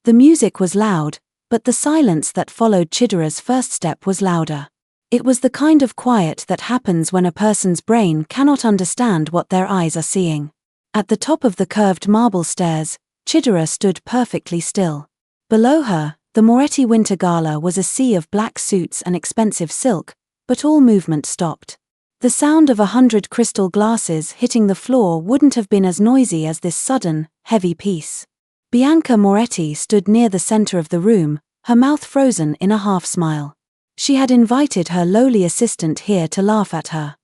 The music was loud, but the silence that followed Chidera's first step was louder. It was the kind of quiet that happens when a person's brain cannot understand what their eyes are seeing. At the top of the curved marble stairs, Chidera stood perfectly still. Below her, the Moretti Winter Gala was a sea of black suits and expensive silk, but all movement stopped. The sound of 100 crystal glasses hitting the floor wouldn't have been as noisy as this sudden, heavy piece. Bianca Moretti stood near the center of the room, her mouth frozen in a half-smile. She had invited her lowly assistant here to laugh at her.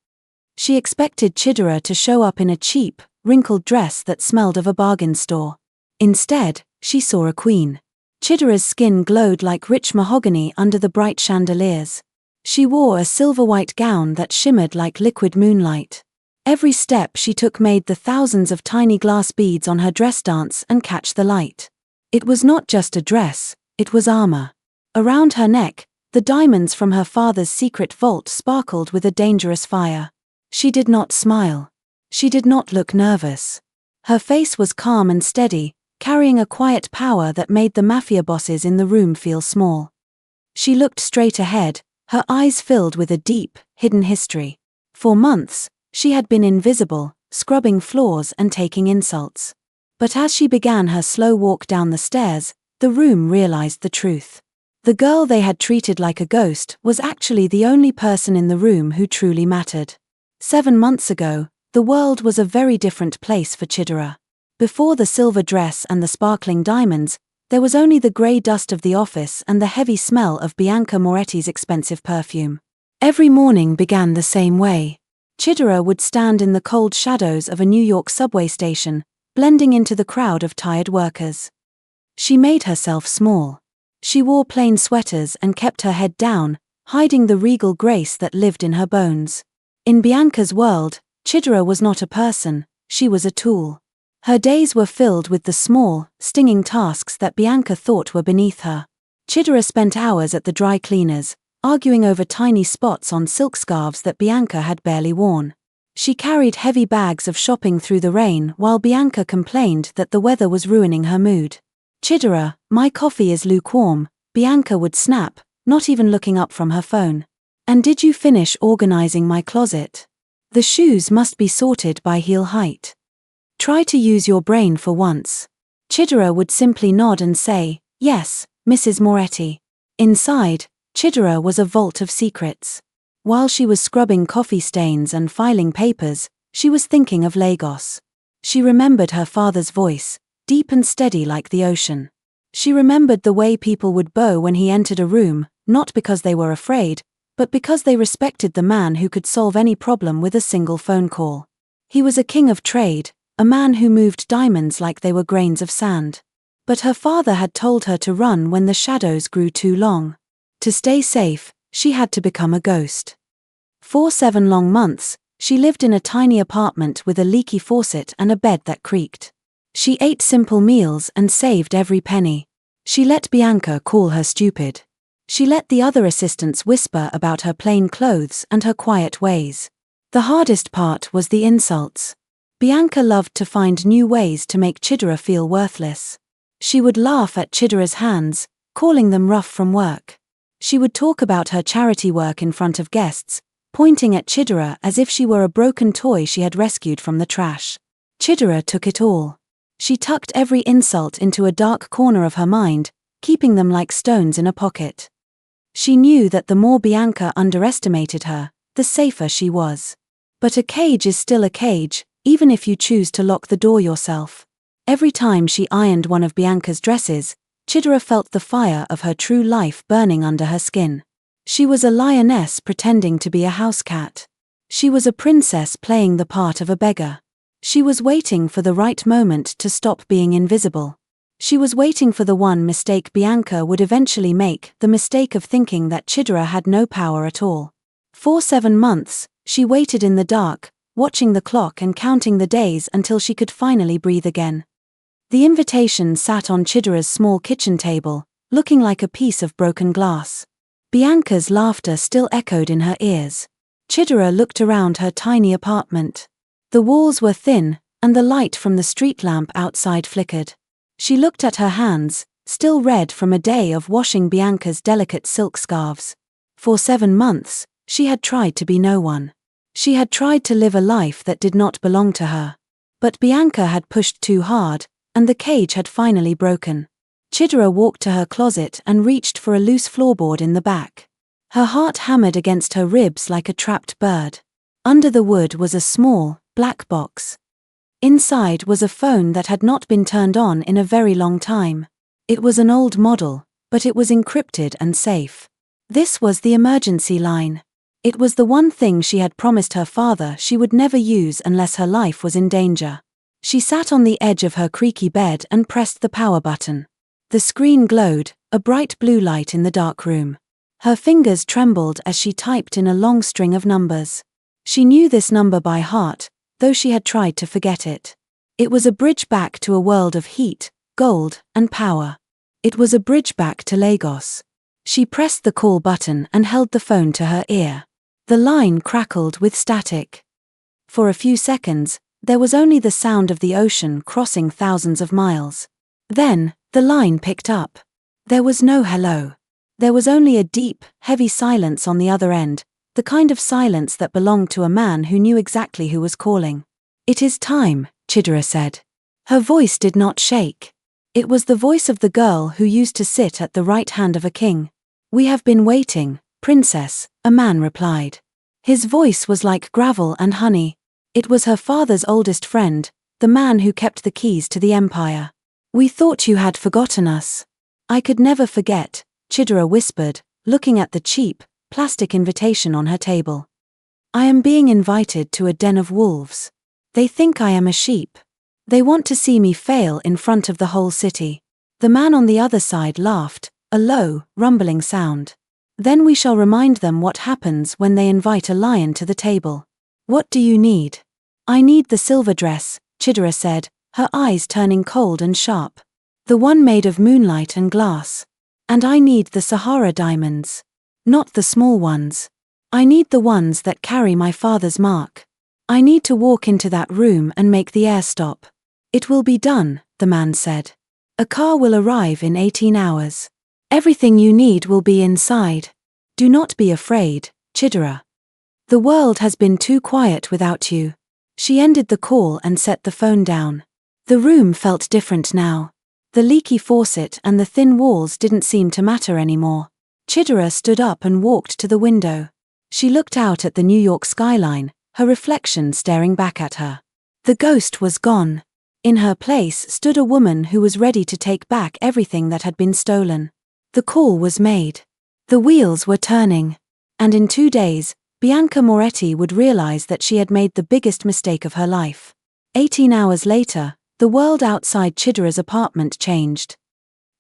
She expected Chidera to show up in a cheap, wrinkled dress that smelled of a bargain store. Instead, she saw a queen. Chidera's skin glowed like rich mahogany under the bright chandeliers. She wore a silver-white gown that shimmered like liquid moonlight. Every step she took made the thousands of tiny glass beads on her dress dance and catch the light. It was not just a dress, it was armor. Around her neck, the diamonds from her father's secret vault sparkled with a dangerous fire. She did not smile. She did not look nervous. Her face was calm and steady, carrying a quiet power that made the mafia bosses in the room feel small. She looked straight ahead, her eyes filled with a deep, hidden history. For months, she had been invisible, scrubbing floors and taking insults. But as she began her slow walk down the stairs, the room realized the truth. The girl they had treated like a ghost was actually the only person in the room who truly mattered. 7 months ago, the world was a very different place for Chidera. Before the silver dress and the sparkling diamonds, there was only the grey dust of the office and the heavy smell of Bianca Moretti's expensive perfume. Every morning began the same way. Chidera would stand in the cold shadows of a New York subway station, blending into the crowd of tired workers. She made herself small. She wore plain sweaters and kept her head down, hiding the regal grace that lived in her bones. In Bianca's world, Chidera was not a person, she was a tool. Her days were filled with the small, stinging tasks that Bianca thought were beneath her. Chidera spent hours at the dry cleaners, arguing over tiny spots on silk scarves that Bianca had barely worn. She carried heavy bags of shopping through the rain while Bianca complained that the weather was ruining her mood. "Chidera, my coffee is lukewarm," Bianca would snap, not even looking up from her phone. "And did you finish organizing my closet? The shoes must be sorted by heel height. Try to use your brain for once." Chidera would simply nod and say, "Yes, Mrs. Moretti." Inside, Chidera was a vault of secrets. While she was scrubbing coffee stains and filing papers, she was thinking of Lagos. She remembered her father's voice, deep and steady like the ocean. She remembered the way people would bow when he entered a room, not because they were afraid, but because they respected the man who could solve any problem with a single phone call. He was a king of trade, a man who moved diamonds like they were grains of sand. But her father had told her to run when the shadows grew too long. To stay safe, she had to become a ghost. For 7 long months, she lived in a tiny apartment with a leaky faucet and a bed that creaked. She ate simple meals and saved every penny. She let Bianca call her stupid. She let the other assistants whisper about her plain clothes and her quiet ways. The hardest part was the insults. Bianca loved to find new ways to make Chidera feel worthless. She would laugh at Chidera's hands, calling them rough from work. She would talk about her charity work in front of guests, pointing at Chidera as if she were a broken toy she had rescued from the trash. Chidera took it all. She tucked every insult into a dark corner of her mind, keeping them like stones in a pocket. She knew that the more Bianca underestimated her, the safer she was. But a cage is still a cage, even if you choose to lock the door yourself. Every time she ironed one of Bianca's dresses, Chidera felt the fire of her true life burning under her skin. She was a lioness pretending to be a house cat. She was a princess playing the part of a beggar. She was waiting for the right moment to stop being invisible. She was waiting for the one mistake Bianca would eventually make, the mistake of thinking that Chidera had no power at all. For 7 months, she waited in the dark, watching the clock and counting the days until she could finally breathe again. The invitation sat on Chidera's small kitchen table, looking like a piece of broken glass. Bianca's laughter still echoed in her ears. Chidera looked around her tiny apartment. The walls were thin, and the light from the street lamp outside flickered. She looked at her hands, still red from a day of washing Bianca's delicate silk scarves. For 7 months, she had tried to be no one. She had tried to live a life that did not belong to her. But Bianca had pushed too hard, and the cage had finally broken. Chidera walked to her closet and reached for a loose floorboard in the back. Her heart hammered against her ribs like a trapped bird. Under the wood was a small, black box. Inside was a phone that had not been turned on in a very long time. It was an old model, but it was encrypted and safe. This was the emergency line. It was the one thing she had promised her father she would never use unless her life was in danger. She sat on the edge of her creaky bed and pressed the power button. The screen glowed, a bright blue light in the dark room. Her fingers trembled as she typed in a long string of numbers. She knew this number by heart, though she had tried to forget it. It was a bridge back to a world of heat, gold, and power. It was a bridge back to Lagos. She pressed the call button and held the phone to her ear. The line crackled with static. For a few seconds, there was only the sound of the ocean crossing thousands of miles. Then, the line picked up. There was no hello. There was only a deep, heavy silence on the other end, the kind of silence that belonged to a man who knew exactly who was calling. "It is time," Chidera said. Her voice did not shake. It was the voice of the girl who used to sit at the right hand of a king. "We have been waiting, princess," a man replied. His voice was like gravel and honey. It was her father's oldest friend, the man who kept the keys to the empire. "We thought you had forgotten us." "I could never forget," Chidera whispered, looking at the cheap, plastic invitation on her table. "I am being invited to a den of wolves. They think I am a sheep. They want to see me fail in front of the whole city." The man on the other side laughed, a low, rumbling sound. "Then we shall remind them what happens when they invite a lion to the table. What do you need?" "I need the silver dress," Chidera said, her eyes turning cold and sharp. "The one made of moonlight and glass. And I need the Sahara diamonds. Not the small ones. I need the ones that carry my father's mark. I need to walk into that room and make the air stop." "It will be done," the man said. "A car will arrive in 18 hours. Everything you need will be inside. Do not be afraid, Chidera. The world has been too quiet without you." She ended the call and set the phone down. The room felt different now. The leaky faucet and the thin walls didn't seem to matter anymore. Chidera stood up and walked to the window. She looked out at the New York skyline, her reflection staring back at her. The ghost was gone. In her place stood a woman who was ready to take back everything that had been stolen. The call was made. The wheels were turning. And in 2 days, Bianca Moretti would realize that she had made the biggest mistake of her life. 18 hours later, the world outside Chidera's apartment changed.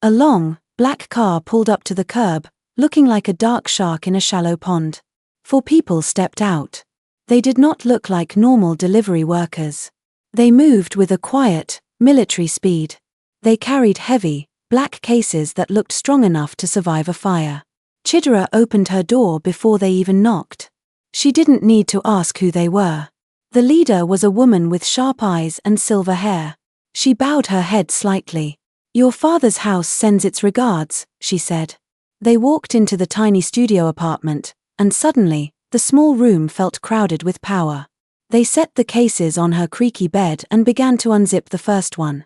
A long, black car pulled up to the curb, looking like a dark shark in a shallow pond. 4 people stepped out. They did not look like normal delivery workers. They moved with a quiet, military speed. They carried heavy, black cases that looked strong enough to survive a fire. Chidera opened her door before they even knocked. She didn't need to ask who they were. The leader was a woman with sharp eyes and silver hair. She bowed her head slightly. "Your father's house sends its regards," she said. They walked into the tiny studio apartment, and suddenly, the small room felt crowded with power. They set the cases on her creaky bed and began to unzip the first one.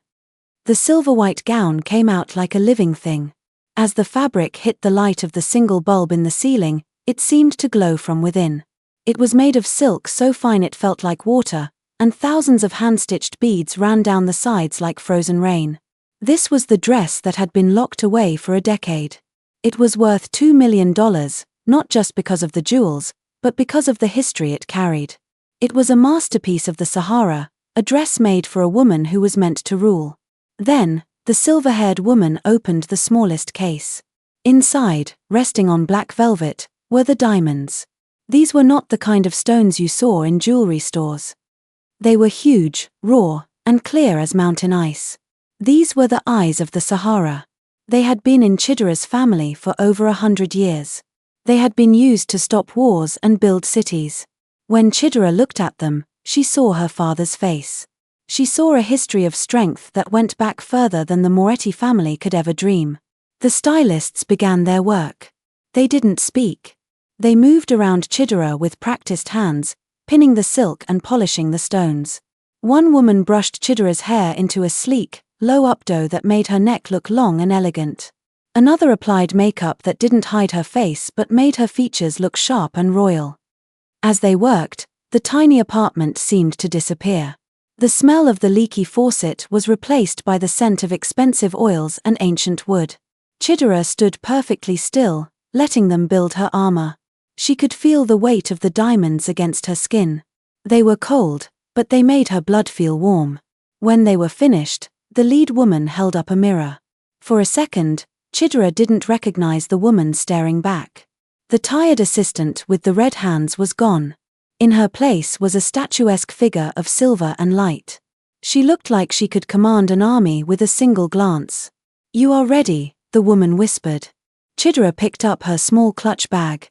The silver-white gown came out like a living thing. As the fabric hit the light of the single bulb in the ceiling, it seemed to glow from within. It was made of silk so fine it felt like water, and thousands of hand-stitched beads ran down the sides like frozen rain. This was the dress that had been locked away for a decade. It was worth $2 million, not just because of the jewels, but because of the history it carried. It was a masterpiece of the Sahara, a dress made for a woman who was meant to rule. Then, the silver-haired woman opened the smallest case. Inside, resting on black velvet, were the diamonds. These were not the kind of stones you saw in jewelry stores. They were huge, raw, and clear as mountain ice. These were the eyes of the Sahara. They had been in Chidera's family for over 100 years. They had been used to stop wars and build cities. When Chidera looked at them, she saw her father's face. She saw a history of strength that went back further than the Moretti family could ever dream. The stylists began their work. They didn't speak. They moved around Chidera with practiced hands, pinning the silk and polishing the stones. One woman brushed Chidera's hair into a sleek, low updo that made her neck look long and elegant. Another applied makeup that didn't hide her face but made her features look sharp and royal. As they worked, the tiny apartment seemed to disappear. The smell of the leaky faucet was replaced by the scent of expensive oils and ancient wood. Chidera stood perfectly still, letting them build her armor. She could feel the weight of the diamonds against her skin. They were cold, but they made her blood feel warm. When they were finished, the lead woman held up a mirror. For a second, Chidera didn't recognize the woman staring back. The tired assistant with the red hands was gone. In her place was a statuesque figure of silver and light. She looked like she could command an army with a single glance. "You are ready," the woman whispered. Chidera picked up her small clutch bag.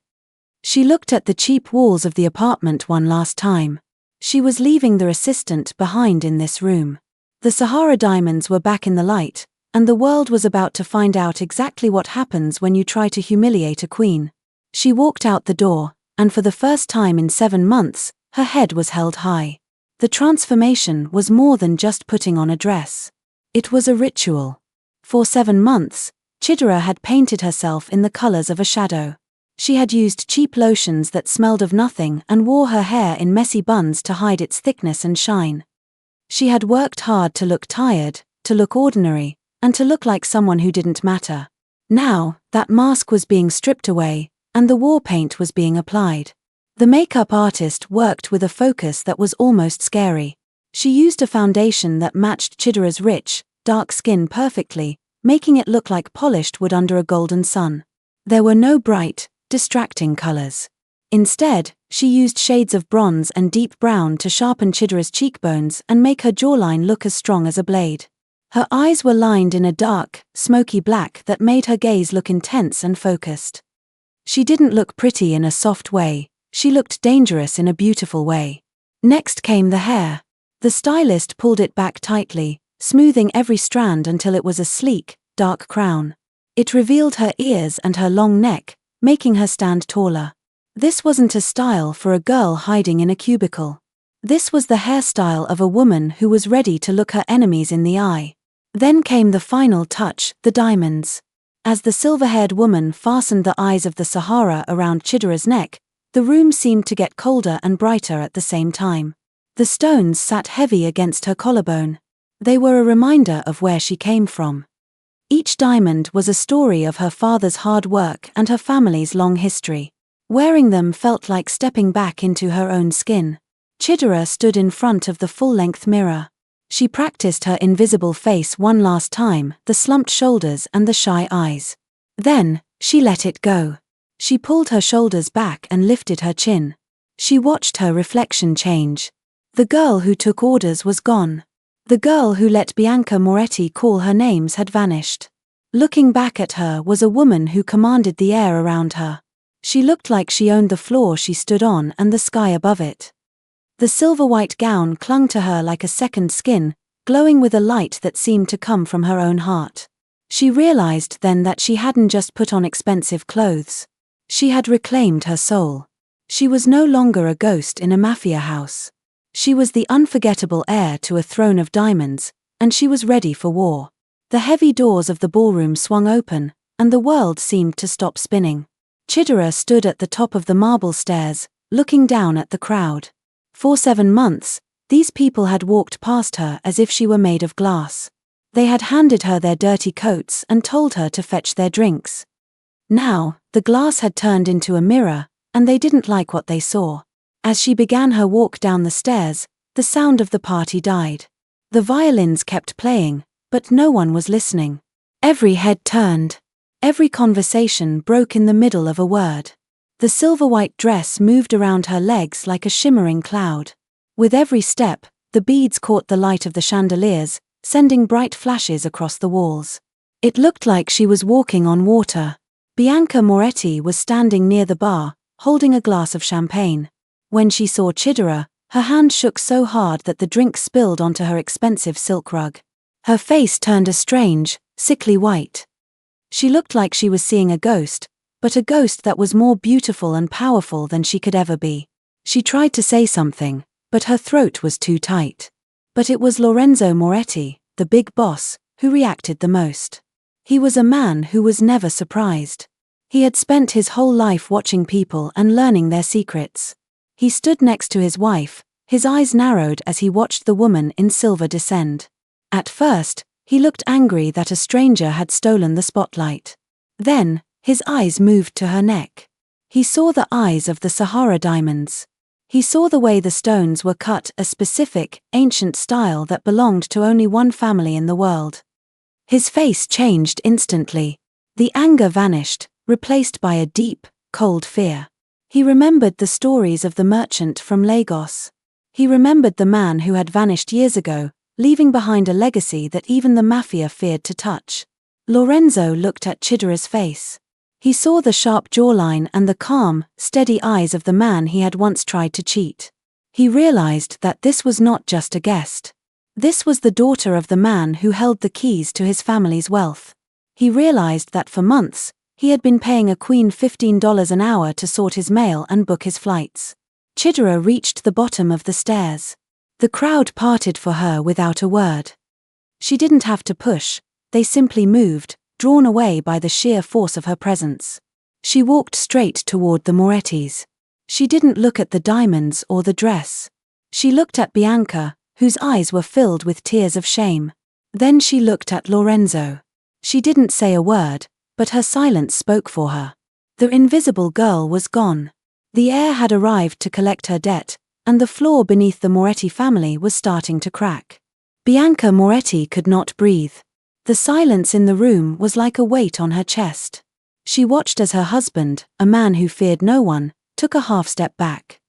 She looked at the cheap walls of the apartment one last time. She was leaving the assistant behind in this room. The Sahara diamonds were back in the light, and the world was about to find out exactly what happens when you try to humiliate a queen. She walked out the door, and for the first time in 7 months, her head was held high. The transformation was more than just putting on a dress. It was a ritual. For 7 months, Chidera had painted herself in the colors of a shadow. She had used cheap lotions that smelled of nothing and wore her hair in messy buns to hide its thickness and shine. She had worked hard to look tired, to look ordinary, and to look like someone who didn't matter. Now, that mask was being stripped away, and the war paint was being applied. The makeup artist worked with a focus that was almost scary. She used a foundation that matched Chidera's rich, dark skin perfectly, making it look like polished wood under a golden sun. There were no bright, distracting colors. Instead, she used shades of bronze and deep brown to sharpen Chidera's cheekbones and make her jawline look as strong as a blade. Her eyes were lined in a dark, smoky black that made her gaze look intense and focused. She didn't look pretty in a soft way, she looked dangerous in a beautiful way. Next came the hair. The stylist pulled it back tightly, smoothing every strand until it was a sleek, dark crown. It revealed her ears and her long neck, making her stand taller. This wasn't a style for a girl hiding in a cubicle. This was the hairstyle of a woman who was ready to look her enemies in the eye. Then came the final touch, the diamonds. As the silver-haired woman fastened the eyes of the Sahara around Chidera's neck, the room seemed to get colder and brighter at the same time. The stones sat heavy against her collarbone. They were a reminder of where she came from. Each diamond was a story of her father's hard work and her family's long history. Wearing them felt like stepping back into her own skin. Chidera stood in front of the full-length mirror. She practiced her invisible face one last time, the slumped shoulders and the shy eyes. Then, she let it go. She pulled her shoulders back and lifted her chin. She watched her reflection change. The girl who took orders was gone. The girl who let Bianca Moretti call her names had vanished. Looking back at her was a woman who commanded the air around her. She looked like she owned the floor she stood on and the sky above it. The silver-white gown clung to her like a second skin, glowing with a light that seemed to come from her own heart. She realized then that she hadn't just put on expensive clothes. She had reclaimed her soul. She was no longer a ghost in a mafia house. She was the unforgettable heir to a throne of diamonds, and she was ready for war. The heavy doors of the ballroom swung open, and the world seemed to stop spinning. Chidera stood at the top of the marble stairs, looking down at the crowd. For 7 months, these people had walked past her as if she were made of glass. They had handed her their dirty coats and told her to fetch their drinks. Now, the glass had turned into a mirror, and they didn't like what they saw. As she began her walk down the stairs, the sound of the party died. The violins kept playing, but no one was listening. Every head turned. Every conversation broke in the middle of a word. The silver-white dress moved around her legs like a shimmering cloud. With every step, the beads caught the light of the chandeliers, sending bright flashes across the walls. It looked like she was walking on water. Bianca Moretti was standing near the bar, holding a glass of champagne. When she saw Chidera, Her hand shook so hard that the drink spilled onto her expensive silk rug. Her face turned a strange, sickly white. She looked like she was seeing a ghost, but a ghost that was more beautiful and powerful than she could ever be. She tried to say something, but her throat was too tight. But it was Lorenzo Moretti, the big boss, who reacted the most. He was a man who was never surprised. He had spent his whole life watching people and learning their secrets. He stood next to his wife, his eyes narrowed as he watched the woman in silver descend. At first, he looked angry that a stranger had stolen the spotlight. Then, his eyes moved to her neck. He saw the eyes of the Sahara diamonds. He saw the way the stones were cut, a specific, ancient style that belonged to only one family in the world. His face changed instantly. The anger vanished, replaced by a deep, cold fear. He remembered the stories of the merchant from Lagos. He remembered the man who had vanished years ago, leaving behind a legacy that even the mafia feared to touch. Lorenzo looked at Chidera's face. He saw the sharp jawline and the calm, steady eyes of the man he had once tried to cheat. He realized that this was not just a guest. This was the daughter of the man who held the keys to his family's wealth. He realized that for months, he had been paying a queen $15 an hour to sort his mail and book his flights. Chidera reached the bottom of the stairs. The crowd parted for her without a word. She didn't have to push, they simply moved, drawn away by the sheer force of her presence. She walked straight toward the Morettis. She didn't look at the diamonds or the dress. She looked at Bianca, whose eyes were filled with tears of shame. Then she looked at Lorenzo. She didn't say a word, but her silence spoke for her. The invisible girl was gone. The heir had arrived to collect her debt, and the floor beneath the Moretti family was starting to crack. Bianca Moretti could not breathe. The silence in the room was like a weight on her chest. She watched as her husband, a man who feared no one, took a half step back.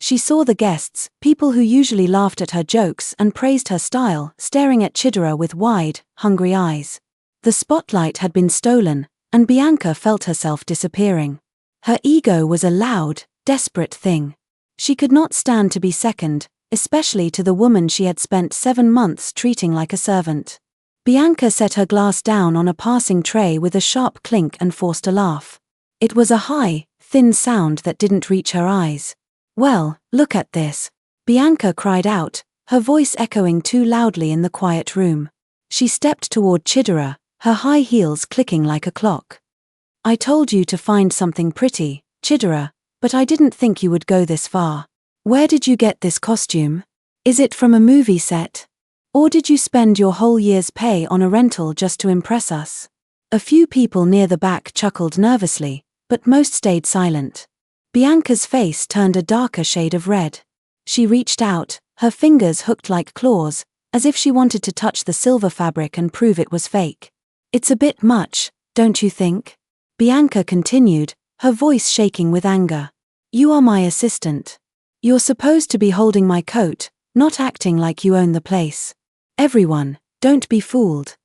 She saw the guests, people who usually laughed at her jokes and praised her style, staring at Chidera with wide, hungry eyes. The spotlight had been stolen, and Bianca felt herself disappearing. Her ego was a loud, desperate thing. She could not stand to be second, especially to the woman she had spent 7 months treating like a servant. Bianca set her glass down on a passing tray with a sharp clink and forced a laugh. It was a high, thin sound that didn't reach her eyes. "Well, look at this," Bianca cried out, her voice echoing too loudly in the quiet room. She stepped toward Chidera, her high heels clicking like a clock. "I told you to find something pretty, Chidera, but I didn't think you would go this far. Where did you get this costume? Is it from a movie set? Or did you spend your whole year's pay on a rental just to impress us?" A few people near the back chuckled nervously, but most stayed silent. Bianca's face turned a darker shade of red. She reached out, her fingers hooked like claws, as if she wanted to touch the silver fabric and prove it was fake. "It's a bit much, don't you think?" Bianca continued, her voice shaking with anger. "You are my assistant. You're supposed to be holding my coat, not acting like you own the place. Everyone, don't be fooled.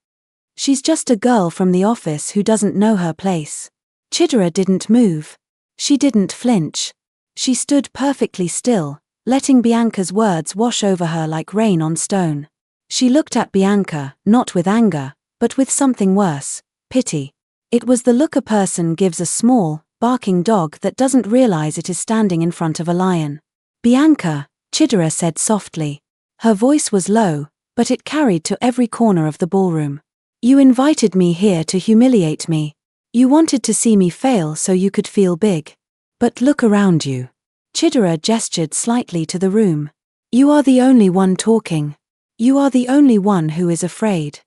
She's just a girl from the office who doesn't know her place." Chidera didn't move. She didn't flinch. She stood perfectly still, letting Bianca's words wash over her like rain on stone. She looked at Bianca, not with anger, but with something worse, pity. It was the look a person gives a small, barking dog that doesn't realize it is standing in front of a lion. "Bianca," Chidera said softly. Her voice was low, but it carried to every corner of the ballroom. "You invited me here to humiliate me. You wanted to see me fail so you could feel big. But look around you." Chidera gestured slightly to the room. "You are the only one talking. You are the only one who is afraid.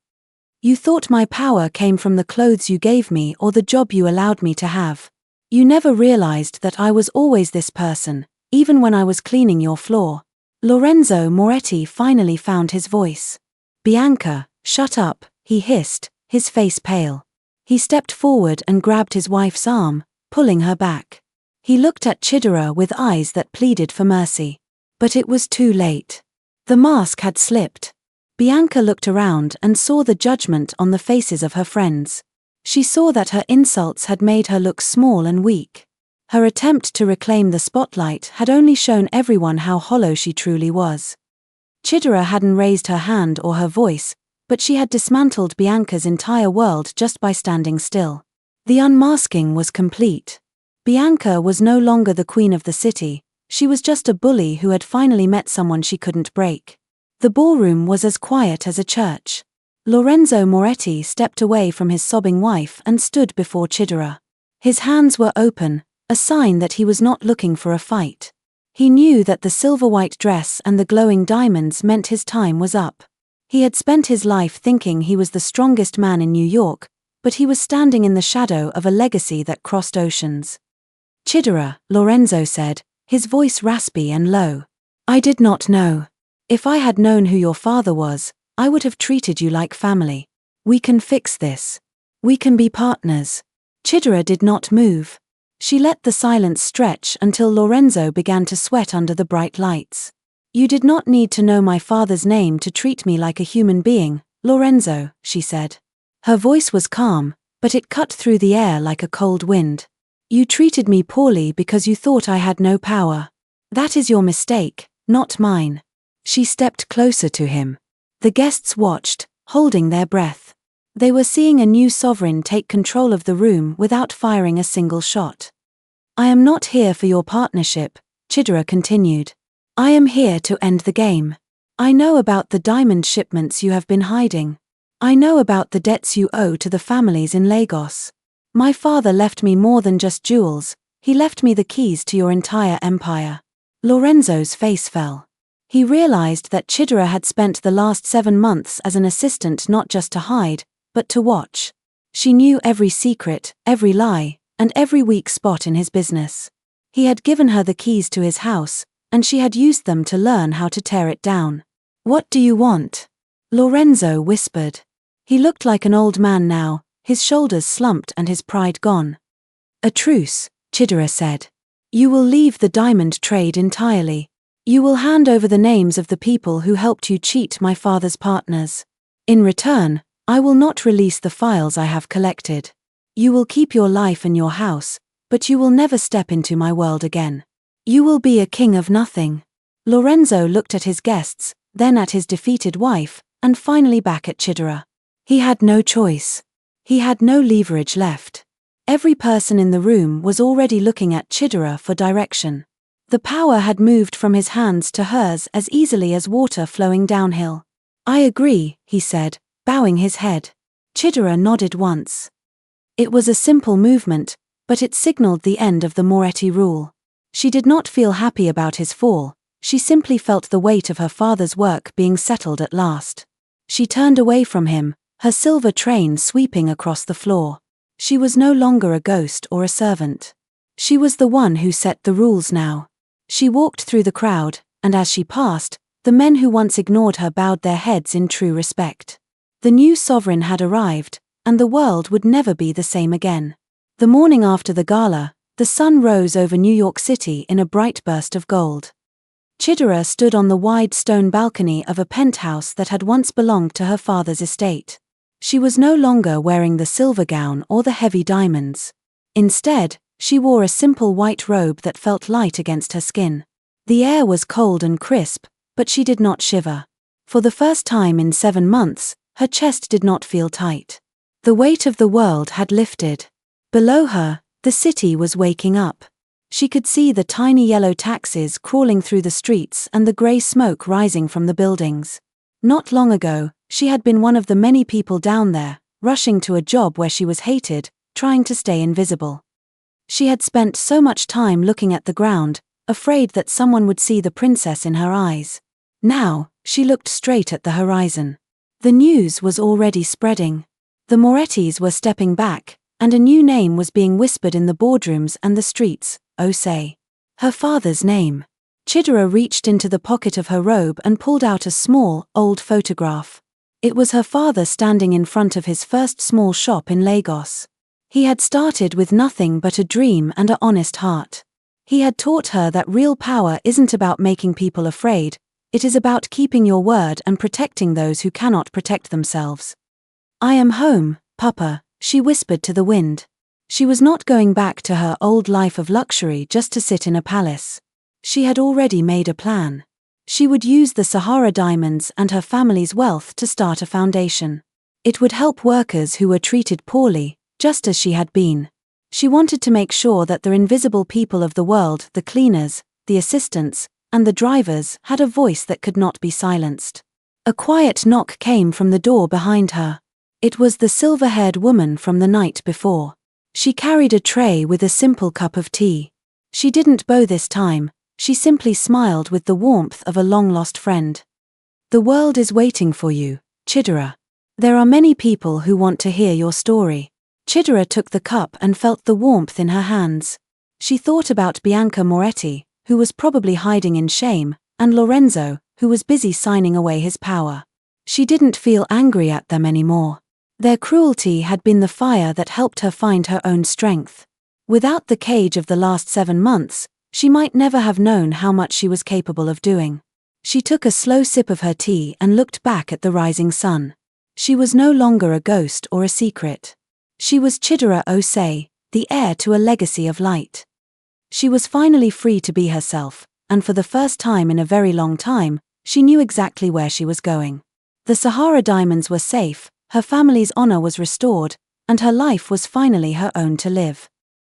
You thought my power came from the clothes you gave me or the job you allowed me to have. You never realized that I was always this person, even when I was cleaning your floor." Lorenzo Moretti finally found his voice. "Bianca, shut up," he hissed, his face pale. He stepped forward and grabbed his wife's arm, pulling her back. He looked at Chidera with eyes that pleaded for mercy. But it was too late. The mask had slipped. Bianca looked around and saw the judgment on the faces of her friends. She saw that her insults had made her look small and weak. Her attempt to reclaim the spotlight had only shown everyone how hollow she truly was. Chidera hadn't raised her hand or her voice, but she had dismantled Bianca's entire world just by standing still. The unmasking was complete. Bianca was no longer the queen of the city, she was just a bully who had finally met someone she couldn't break. The ballroom was as quiet as a church. Lorenzo Moretti stepped away from his sobbing wife and stood before Chidera. His hands were open, a sign that he was not looking for a fight. He knew that the silver-white dress and the glowing diamonds meant his time was up. He had spent his life thinking he was the strongest man in New York, but he was standing in the shadow of a legacy that crossed oceans. Chidera, Lorenzo said, his voice raspy and low. I did not know. If I had known who your father was, I would have treated you like family. We can fix this. We can be partners. Chidera did not move. She let the silence stretch until Lorenzo began to sweat under the bright lights. You did not need to know my father's name to treat me like a human being, Lorenzo, she said. Her voice was calm, but it cut through the air like a cold wind. You treated me poorly because you thought I had no power. That is your mistake, not mine. She stepped closer to him. The guests watched, holding their breath. They were seeing a new sovereign take control of the room without firing a single shot. I am not here for your partnership, Chidera continued. I am here to end the game. I know about the diamond shipments you have been hiding. I know about the debts you owe to the families in Lagos. My father left me more than just jewels, he left me the keys to your entire empire. Lorenzo's face fell. He realized that Chidera had spent the last 7 months as an assistant not just to hide, but to watch. She knew every secret, every lie, and every weak spot in his business. He had given her the keys to his house, and she had used them to learn how to tear it down. What do you want? Lorenzo whispered. He looked like an old man now, his shoulders slumped and his pride gone. A truce, Chidera said. You will leave the diamond trade entirely. You will hand over the names of the people who helped you cheat my father's partners. In return, I will not release the files I have collected. You will keep your life and your house, but you will never step into my world again. You will be a king of nothing. Lorenzo looked at his guests, then at his defeated wife, and finally back at Chidera. He had no choice. He had no leverage left. Every person in the room was already looking at Chidera for direction. The power had moved from his hands to hers as easily as water flowing downhill. I agree, he said, bowing his head. Chidera nodded once. It was a simple movement, but it signaled the end of the Moretti rule. She did not feel happy about his fall, she simply felt the weight of her father's work being settled at last. She turned away from him, her silver train sweeping across the floor. She was no longer a ghost or a servant. She was the one who set the rules now. She walked through the crowd, and as she passed, the men who once ignored her bowed their heads in true respect. The new sovereign had arrived, and the world would never be the same again. The morning after the gala, the sun rose over New York City in a bright burst of gold. Chidera stood on the wide stone balcony of a penthouse that had once belonged to her father's estate. She was no longer wearing the silver gown or the heavy diamonds. Instead, she wore a simple white robe that felt light against her skin. The air was cold and crisp, but she did not shiver. For the first time in 7 months, her chest did not feel tight. The weight of the world had lifted. Below her, the city was waking up. She could see the tiny yellow taxis crawling through the streets and the grey smoke rising from the buildings. Not long ago, she had been one of the many people down there, rushing to a job where she was hated, trying to stay invisible. She had spent so much time looking at the ground, afraid that someone would see the princess in her eyes. Now, she looked straight at the horizon. The news was already spreading. The Morettis were stepping back, and a new name was being whispered in the boardrooms and the streets, Osei. Her father's name. Chidera reached into the pocket of her robe and pulled out a small, old photograph. It was her father standing in front of his first small shop in Lagos. He had started with nothing but a dream and an honest heart. He had taught her that real power isn't about making people afraid, it is about keeping your word and protecting those who cannot protect themselves. I am home, Papa, she whispered to the wind. She was not going back to her old life of luxury just to sit in a palace. She had already made a plan. She would use the Sahara diamonds and her family's wealth to start a foundation. It would help workers who were treated poorly, just as she had been. She wanted to make sure that the invisible people of the world, the cleaners, the assistants, and the drivers, had a voice that could not be silenced. A quiet knock came from the door behind her. It was the silver-haired woman from the night before. She carried a tray with a simple cup of tea. She didn't bow this time, she simply smiled with the warmth of a long-lost friend. "The world is waiting for you, Chidera. There are many people who want to hear your story." Chidera took the cup and felt the warmth in her hands. She thought about Bianca Moretti, who was probably hiding in shame, and Lorenzo, who was busy signing away his power. She didn't feel angry at them anymore. Their cruelty had been the fire that helped her find her own strength. Without the cage of the last 7 months, she might never have known how much she was capable of doing. She took a slow sip of her tea and looked back at the rising sun. She was no longer a ghost or a secret. She was Chidera Osei, the heir to a legacy of light. She was finally free to be herself, and for the first time in a very long time, she knew exactly where she was going. The Sahara diamonds were safe, her family's honor was restored, and her life was finally her own to live.